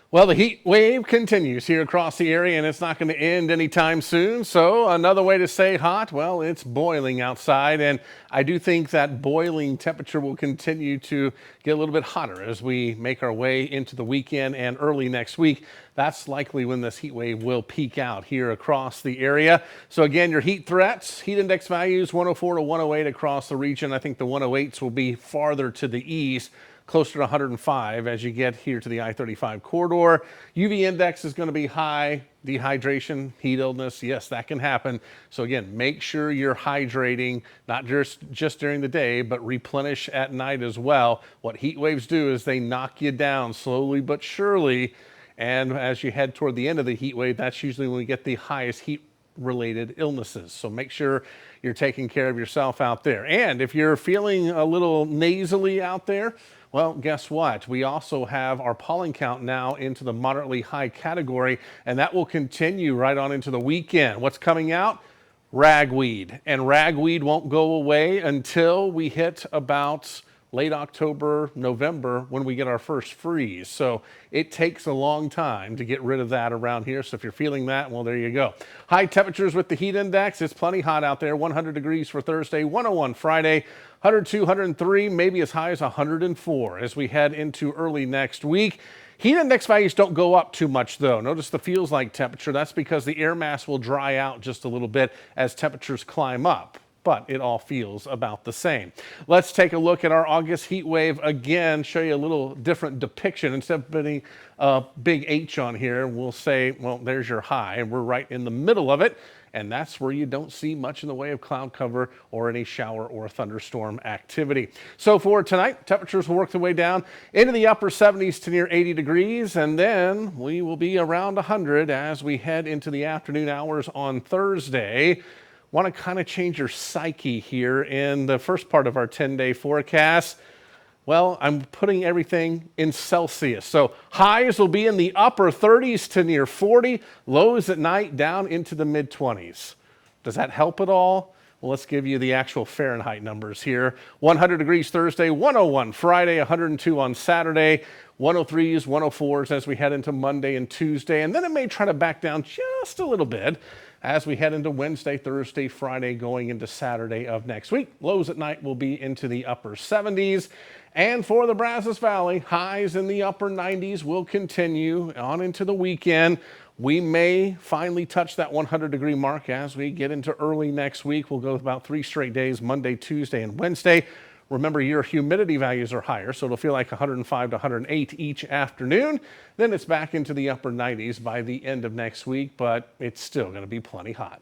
Well, the heat wave continues here across the area and it's not going to end anytime soon. So, another way to say hot, well, it's boiling outside. And I do think that boiling temperature will continue to get a little bit hotter as we make our way into the weekend and early next week. That's likely when this heat wave will peak out here across the area. So, again, your heat threats, heat index values 104 to 108 across the region. I think the 108s will be farther to the east, closer to 105 as you get here to the I-35 corridor. UV index is going to be high. Dehydration, heat illness, yes, that can happen. So again, make sure you're hydrating, not just during the day, but replenish at night as well. What heat waves do is they knock you down slowly but surely. And as you head toward the end of the heat wave, that's usually when we get the highest heat related illnesses. So make sure you're taking care of yourself out there. And if you're feeling a little nasally out there, well, guess what? We also have our pollen count now into the moderately high category, and that will continue right on into the weekend. What's coming out? Ragweed. And ragweed won't go away until we hit about late October, November, when we get our first freeze. So it takes a long time to get rid of that around here. So if you're feeling that, well, there you go. High temperatures with the heat index. It's plenty hot out there. 100 degrees for Thursday, 101 Friday, 102, 103, maybe as high as 104 as we head into early next week. Heat index values don't go up too much though. Notice the feels like temperature. That's because the air mass will dry out just a little bit as temperatures climb up, but it all feels about the same. Let's take a look at our August heat wave again, show you a little different depiction. Instead of putting a big H on here, we'll say, well, there's your high, and we're right in the middle of it. And that's where you don't see much in the way of cloud cover or any shower or thunderstorm activity. So for tonight, temperatures will work their way down into the upper 70s to near 80 degrees, and then we will be around 100 as we head into the afternoon hours on Thursday. Want to kind of change your psyche here in the first part of our 10-day forecast. Well, I'm putting everything in Celsius. So highs will be in the upper 30s to near 40, lows at night down into the mid 20s. Does that help at all? Well, let's give you the actual Fahrenheit numbers here. 100 degrees Thursday, 101 Friday, 102 on Saturday, 103s, 104s as we head into Monday and Tuesday. And then it may try to back down just a little bit as we head into Wednesday, Thursday, Friday, going into Saturday of next week. Lows at night will be into the upper 70s. And for the Brazos Valley, highs in the upper 90s will continue on into the weekend. We may finally touch that 100-degree mark as we get into early next week. We'll go about 3 straight days, Monday, Tuesday, and Wednesday. Remember, your humidity values are higher, so it'll feel like 105 to 108 each afternoon. Then it's back into the upper 90s by the end of next week, but it's still going to be plenty hot.